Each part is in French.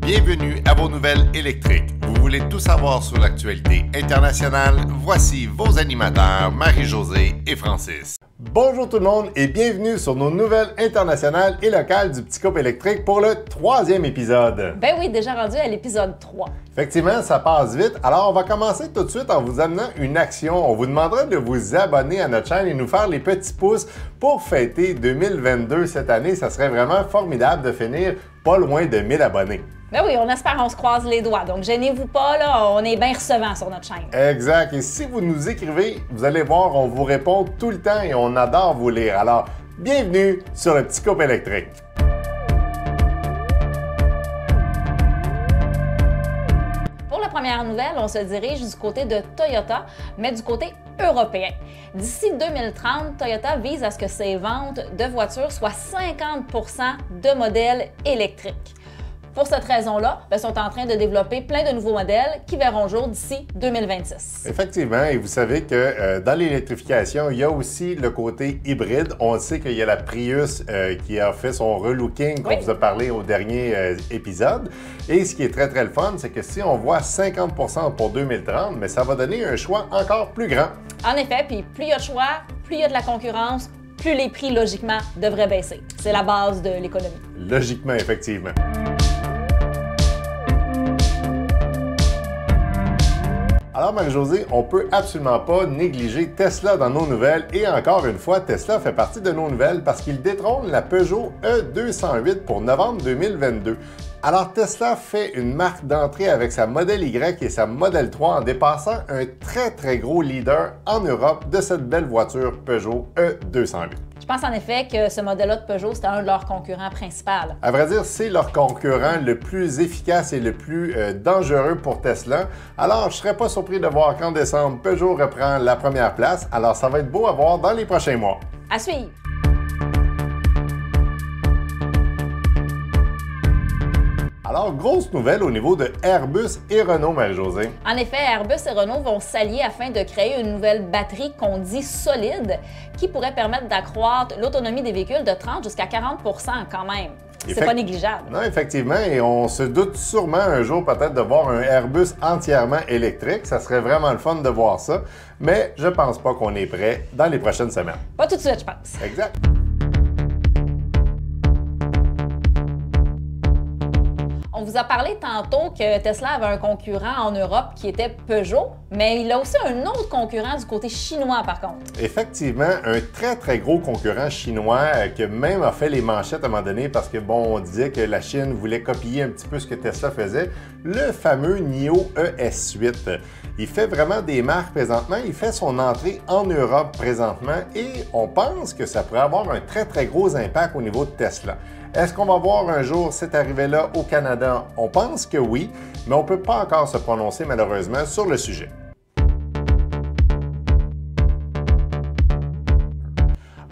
Bienvenue à vos nouvelles électriques. Vous voulez tout savoir sur l'actualité internationale? Voici vos animateurs Marie-Josée et Francis. Bonjour tout le monde et bienvenue sur nos nouvelles internationales et locales du Petit Couple électrique pour le 3e épisode. Ben oui, déjà rendu à l'épisode 3. Effectivement, ça passe vite. Alors, on va commencer tout de suite en vous amenant une action. On vous demandera de vous abonner à notre chaîne et nous faire les petits pouces pour fêter 2022 cette année. Ça serait vraiment formidable de finir pas loin de 1000 abonnés. Ben oui, on espère, on se croise les doigts. Donc, gênez-vous pas, là, on est bien recevant sur notre chaîne. Exact. Et si vous nous écrivez, vous allez voir, on vous répond tout le temps et on adore vous lire. Alors, bienvenue sur le Petit Couple électrique. Pour la première nouvelle, on se dirige du côté de Toyota, mais du côté européen. D'ici 2030, Toyota vise à ce que ses ventes de voitures soient 50% de modèles électriques. Pour cette raison-là, ils sont en train de développer plein de nouveaux modèles qui verront jour d'ici 2026. Effectivement, et vous savez que dans l'électrification, il y a aussi le côté hybride. On sait qu'il y a la Prius qui a fait son relooking qu'on vous a parlé au dernier épisode. Et ce qui est très le fun, c'est que si on voit 50% pour 2030, mais ça va donner un choix encore plus grand. En effet, puis plus il y a de choix, plus il y a de la concurrence, plus les prix, logiquement, devraient baisser. C'est la base de l'économie. Logiquement, effectivement. Alors Marie-Josée, on peut absolument pas négliger Tesla dans nos nouvelles et encore une fois, Tesla fait partie de nos nouvelles parce qu'il détrône la Peugeot E208 pour novembre 2022. Alors Tesla fait une marque d'entrée avec sa Model Y et sa Model 3 en dépassant un très gros leader en Europe de cette belle voiture Peugeot E208. Je pense en effet que ce modèle-là de Peugeot, c'était un de leurs concurrents principaux. À vrai dire, c'est leur concurrent le plus efficace et le plus dangereux pour Tesla. Alors, je ne serais pas surpris de voir qu'en décembre, Peugeot reprend la première place. Alors, ça va être beau à voir dans les prochains mois. À suivre! Alors, grosse nouvelle au niveau de Airbus et Renault, Marie-Josée. En effet, Airbus et Renault vont s'allier afin de créer une nouvelle batterie qu'on dit solide qui pourrait permettre d'accroître l'autonomie des véhicules de 30 jusqu'à 40 quand même. C'est pas négligeable. Non, effectivement, et on se doute sûrement un jour peut-être de voir un Airbus entièrement électrique. Ça serait vraiment le fun de voir ça, mais je pense pas qu'on est prêt dans les prochaines semaines. Pas tout de suite, je pense. Exact. On vous a parlé tantôt que Tesla avait un concurrent en Europe qui était Peugeot, mais il a aussi un autre concurrent du côté chinois par contre. Effectivement, un très gros concurrent chinois qui même a fait les manchettes à un moment donné parce que bon, on disait que la Chine voulait copier un petit peu ce que Tesla faisait, le fameux NIO ES8. Il fait vraiment des marques présentement, il fait son entrée en Europe présentement et on pense que ça pourrait avoir un très gros impact au niveau de Tesla. Est-ce qu'on va voir un jour cette arrivée-là au Canada? On pense que oui, mais on ne peut pas encore se prononcer malheureusement sur le sujet.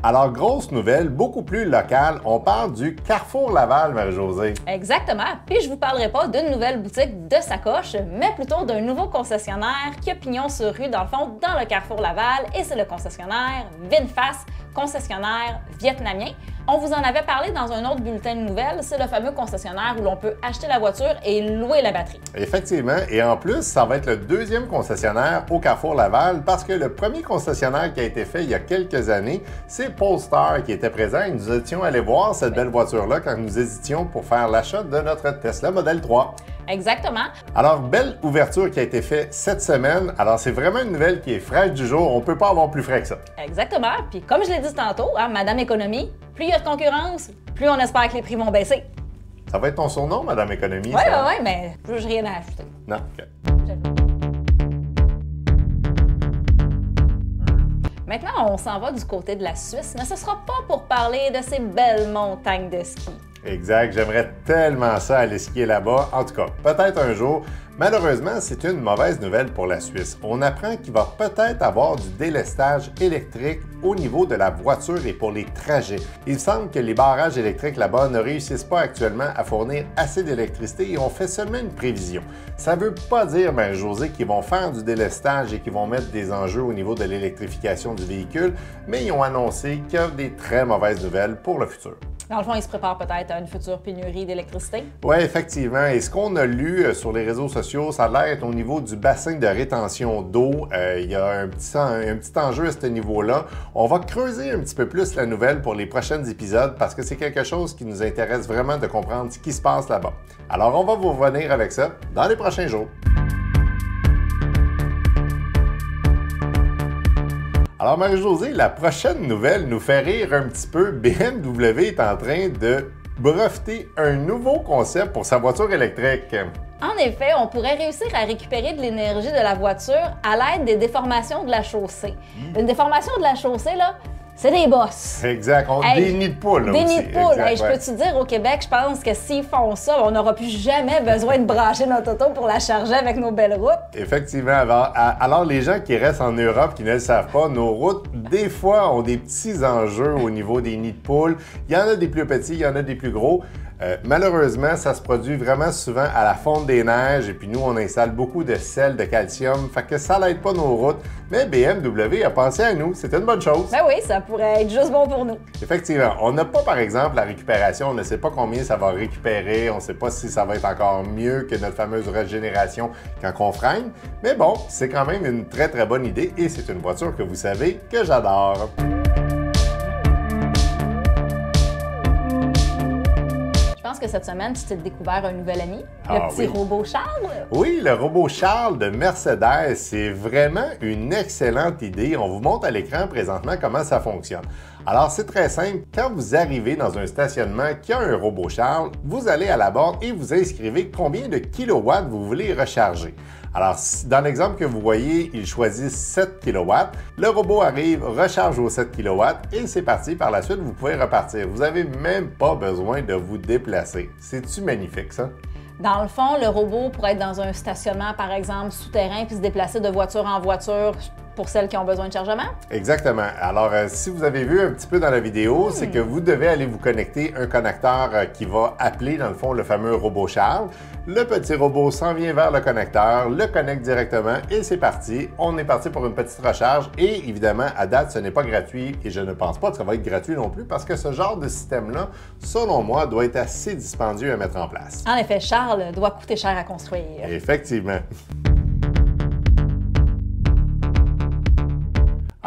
Alors, grosse nouvelle, beaucoup plus locale, on parle du Carrefour Laval, Marie-Josée. Exactement, puis je vous parlerai pas d'une nouvelle boutique de sacoche, mais plutôt d'un nouveau concessionnaire qui a pignon sur rue dans le fond dans le Carrefour Laval et c'est le concessionnaire VinFast, concessionnaire vietnamien. On vous en avait parlé dans un autre bulletin de nouvelles, c'est le fameux concessionnaire où l'on peut acheter la voiture et louer la batterie. Effectivement, et en plus, ça va être le deuxième concessionnaire au Carrefour Laval parce que le premier concessionnaire qui a été fait il y a quelques années, c'est Polestar qui était présent et nous étions allés voir cette belle voiture-là quand nous hésitions pour faire l'achat de notre Tesla Model 3. Exactement. Alors, belle ouverture qui a été faite cette semaine. Alors, c'est vraiment une nouvelle qui est fraîche du jour. On ne peut pas avoir plus frais que ça. Exactement. Puis comme je l'ai dit tantôt, Madame Économie, plus il y a de concurrence, plus on espère que les prix vont baisser. Ça va être ton surnom, Madame Économie? Oui, mais je n'ai rien à ajouter. Non, OK. Maintenant, on s'en va du côté de la Suisse, mais ce ne sera pas pour parler de ces belles montagnes de ski. Exact, j'aimerais tellement ça aller skier là-bas. En tout cas, peut-être un jour. Malheureusement, c'est une mauvaise nouvelle pour la Suisse. On apprend qu'il va peut-être avoir du délestage électrique au niveau de la voiture et pour les trajets. Il semble que les barrages électriques là-bas ne réussissent pas actuellement à fournir assez d'électricité et on fait seulement une prévision. Ça ne veut pas dire, Marie-Josée, qu'ils vont faire du délestage et qu'ils vont mettre des enjeux au niveau de l'électrification du véhicule, mais ils ont annoncé qu'il y a des très mauvaises nouvelles pour le futur. Dans le fond, ils se préparent peut-être à une future pénurie d'électricité. Oui, effectivement. Et ce qu'on a lu sur les réseaux sociaux, ça a l'air d'être au niveau du bassin de rétention d'eau. Il y a un petit enjeu à ce niveau-là. On va creuser un petit peu plus la nouvelle pour les prochains épisodes parce que c'est quelque chose qui nous intéresse vraiment de comprendre ce qui se passe là-bas. Alors, on va vous revenir avec ça dans les prochains jours. Alors, Marie-Josée, la prochaine nouvelle nous fait rire un petit peu. BMW est en train de breveter un nouveau concept pour sa voiture électrique. En effet, on pourrait réussir à récupérer de l'énergie de la voiture à l'aide des déformations de la chaussée. Une déformation de la chaussée, là, c'est des bosses. Exact. Des nids de poules. Des nids de poules. Exact, je peux-tu dire, au Québec, je pense que s'ils font ça, on n'aura plus jamais besoin de brancher notre auto pour la charger avec nos belles routes. Effectivement. Alors, les gens qui restent en Europe, qui ne le savent pas, nos routes, des fois, ont des petits enjeux au niveau des nids de poules. Il y en a des plus petits, il y en a des plus gros. Malheureusement, ça se produit vraiment souvent à la fonte des neiges et puis nous, on installe beaucoup de sel de calcium, fait que ça n'aide pas nos routes. Mais BMW a pensé à nous, c'est une bonne chose. Ben oui, ça pourrait être juste bon pour nous. Effectivement, on n'a pas par exemple la récupération, on ne sait pas combien ça va récupérer, on ne sait pas si ça va être encore mieux que notre fameuse régénération quand on freine, mais bon, c'est quand même une très très bonne idée et c'est une voiture que vous savez que j'adore. Je pense que cette semaine, tu t'es découvert un nouvel ami, le petit oui. robot Charles. Oui, le robot Charles de Mercedes, c'est vraiment une excellente idée. On vous montre à l'écran présentement comment ça fonctionne. Alors, c'est très simple. Quand vous arrivez dans un stationnement qui a un robot Charles, vous allez à la borne et vous inscrivez combien de kilowatts vous voulez recharger. Alors, dans l'exemple que vous voyez, il choisit 7 kW. Le robot arrive, recharge aux 7 kW et c'est parti. Par la suite, vous pouvez repartir. Vous n'avez même pas besoin de vous déplacer. C'est-tu magnifique, ça? Dans le fond, le robot pourrait être dans un stationnement, par exemple, souterrain, puis se déplacer de voiture en voiture pour celles qui ont besoin de chargement? Exactement. Alors, si vous avez vu un petit peu dans la vidéo, c'est que vous devez aller vous connecter un connecteur qui va appeler, dans le fond, le fameux robot Charles. Le petit robot s'en vient vers le connecteur, le connecte directement et c'est parti. On est parti pour une petite recharge et évidemment, à date, ce n'est pas gratuit et je ne pense pas que ça va être gratuit non plus parce que ce genre de système-là, selon moi, doit être assez dispendieux à mettre en place. En effet, Charles doit coûter cher à construire. Effectivement.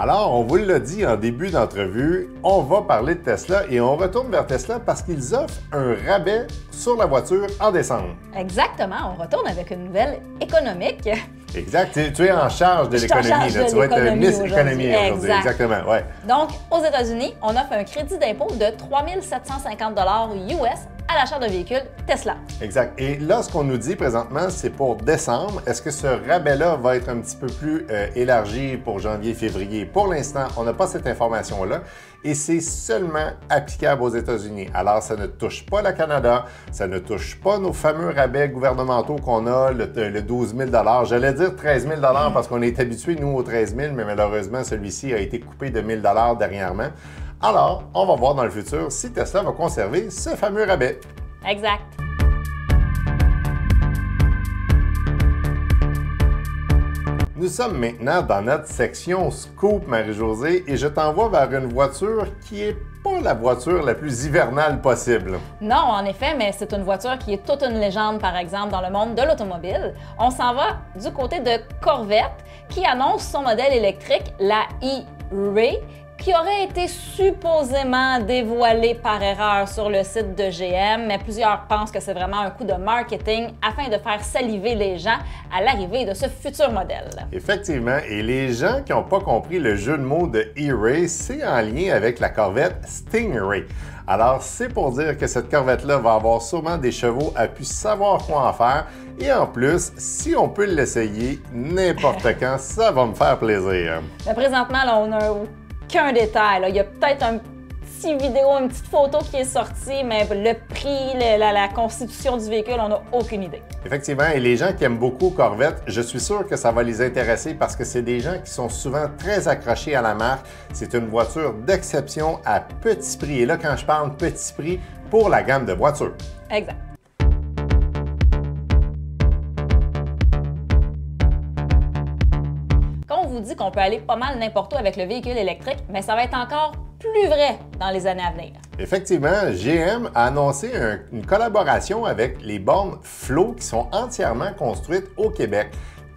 Alors, on vous l'a dit en début d'entrevue, on va parler de Tesla et on retourne vers Tesla parce qu'ils offrent un rabais sur la voiture en décembre. Exactement, on retourne avec une nouvelle économique. Exact, tu es en charge de l'économie, tu vas être Miss Économie aujourd'hui. Exactement, ouais. Donc, aux États-Unis, on offre un crédit d'impôt de 3 750 US à l'achat d'un véhicule Tesla. Exact. Et là, ce qu'on nous dit présentement, c'est pour décembre. Est-ce que ce rabais-là va être un petit peu plus élargi pour janvier, février? Pour l'instant, on n'a pas cette information-là et c'est seulement applicable aux États-Unis. Alors, ça ne touche pas le Canada, ça ne touche pas nos fameux rabais gouvernementaux qu'on a, le 12 000 $. J'allais dire 13 000 $ parce qu'on est habitué, nous, aux 13 000 mais malheureusement, celui-ci a été coupé de 1 000 $ dernièrement. Alors, on va voir dans le futur si Tesla va conserver ce fameux rabais. Exact. Nous sommes maintenant dans notre section Scoop, Marie-Josée, et je t'envoie vers une voiture qui est pas la voiture la plus hivernale possible. Non, en effet, mais c'est une voiture qui est toute une légende, par exemple, dans le monde de l'automobile. On s'en va du côté de Corvette, qui annonce son modèle électrique, la e-Ray, qui aurait été supposément dévoilé par erreur sur le site de GM, mais plusieurs pensent que c'est vraiment un coup de marketing afin de faire saliver les gens à l'arrivée de ce futur modèle. Effectivement, et les gens qui n'ont pas compris le jeu de mots de E-Ray, c'est en lien avec la Corvette Stingray. Alors, c'est pour dire que cette Corvette-là va avoir sûrement des chevaux à plus savoir quoi en faire. Et en plus, si on peut l'essayer n'importe quand, ça va me faire plaisir. Mais présentement, là, on n'a aucun détail. Là. Il y a peut-être un petit vidéo, une petite photo qui est sortie, mais le prix, la constitution du véhicule, on n'a aucune idée. Effectivement, et les gens qui aiment beaucoup Corvette, je suis sûr que ça va les intéresser parce que c'est des gens qui sont souvent très accrochés à la marque. C'est une voiture d'exception à petit prix. Et là, quand je parle petit prix, pour la gamme de voitures. Exact. Quand on vous dit qu'on peut aller pas mal n'importe où avec le véhicule électrique, mais ça va être encore plus vrai dans les années à venir. Effectivement, GM a annoncé une collaboration avec les bornes Flow qui sont entièrement construites au Québec.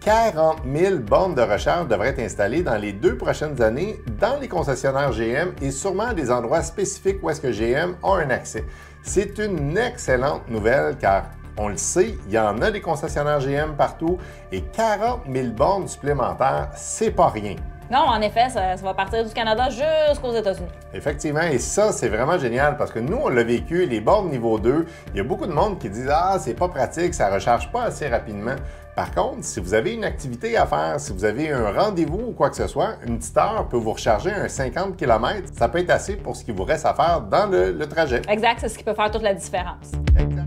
40 000 bornes de recharge devraient être installées dans les 2 prochaines années dans les concessionnaires GM et sûrement à des endroits spécifiques où est-ce que GM a un accès. C'est une excellente nouvelle car on le sait, il y en a des concessionnaires GM partout et 40 000 bornes supplémentaires, c'est pas rien. Non, en effet, ça va partir du Canada jusqu'aux États-Unis. Effectivement, et ça, c'est vraiment génial parce que nous, on l'a vécu, les bornes niveau 2, il y a beaucoup de monde qui disent « Ah, c'est pas pratique, ça recharge pas assez rapidement ». Par contre, si vous avez une activité à faire, si vous avez un rendez-vous ou quoi que ce soit, une petite heure peut vous recharger un 50 km. Ça peut être assez pour ce qu'il vous reste à faire dans le trajet. Exact, c'est ce qui peut faire toute la différence. Exact.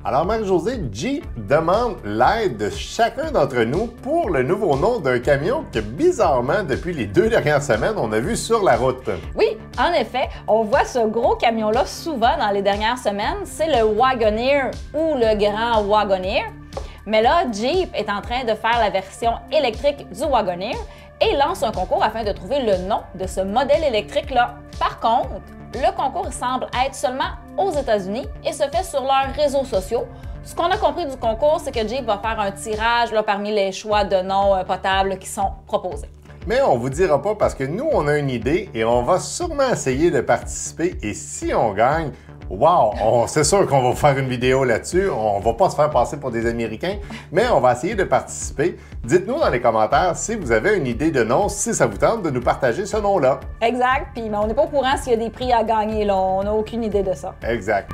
Alors, Marie-Josée, Jeep demande l'aide de chacun d'entre nous pour le nouveau nom d'un camion que, bizarrement, depuis les 2 dernières semaines, on a vu sur la route. Oui, en effet, on voit ce gros camion-là souvent dans les dernières semaines. C'est le Wagoneer ou le Grand Wagoneer. Mais là, Jeep est en train de faire la version électrique du Wagoneer et lance un concours afin de trouver le nom de ce modèle électrique-là. Par contre, le concours semble être seulement aux États-Unis et se fait sur leurs réseaux sociaux. Ce qu'on a compris du concours, c'est que Jeep va faire un tirage parmi les choix de noms potables qui sont proposés. Mais on vous dira pas parce que nous, on a une idée et on va sûrement essayer de participer. Et si on gagne, wow, c'est sûr qu'on va faire une vidéo là-dessus. On va pas se faire passer pour des Américains, mais on va essayer de participer. Dites-nous dans les commentaires si vous avez une idée de nom, si ça vous tente de nous partager ce nom-là. Exact, puis on n'est pas au courant s'il y a des prix à gagner, là. On n'a aucune idée de ça. Exact.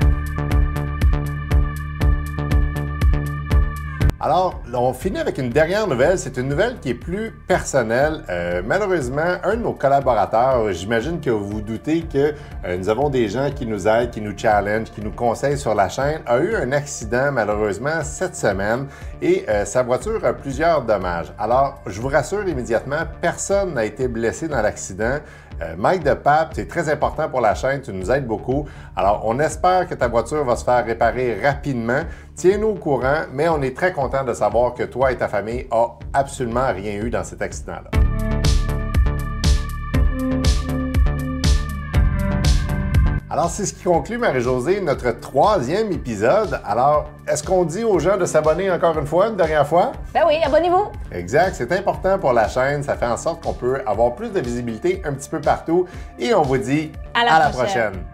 Alors, on finit avec une dernière nouvelle. C'est une nouvelle qui est plus personnelle. Malheureusement, un de nos collaborateurs, j'imagine que vous vous doutez que nous avons des gens qui nous aident, qui nous challengent, qui nous conseillent sur la chaîne, a eu un accident malheureusement cette semaine et sa voiture a plusieurs dommages. Alors, je vous rassure immédiatement, personne n'a été blessé dans l'accident. Mike de Pape, c'est très important pour la chaîne, tu nous aides beaucoup. Alors, on espère que ta voiture va se faire réparer rapidement. Tiens-nous au courant, mais on est très content de savoir que toi et ta famille n'ont absolument rien eu dans cet accident-là. Alors, c'est ce qui conclut, Marie-Josée, notre 3e épisode. Alors, est-ce qu'on dit aux gens de s'abonner encore une fois, une dernière fois? Ben oui, abonnez-vous! Exact, c'est important pour la chaîne. Ça fait en sorte qu'on peut avoir plus de visibilité un petit peu partout. Et on vous dit à la prochaine.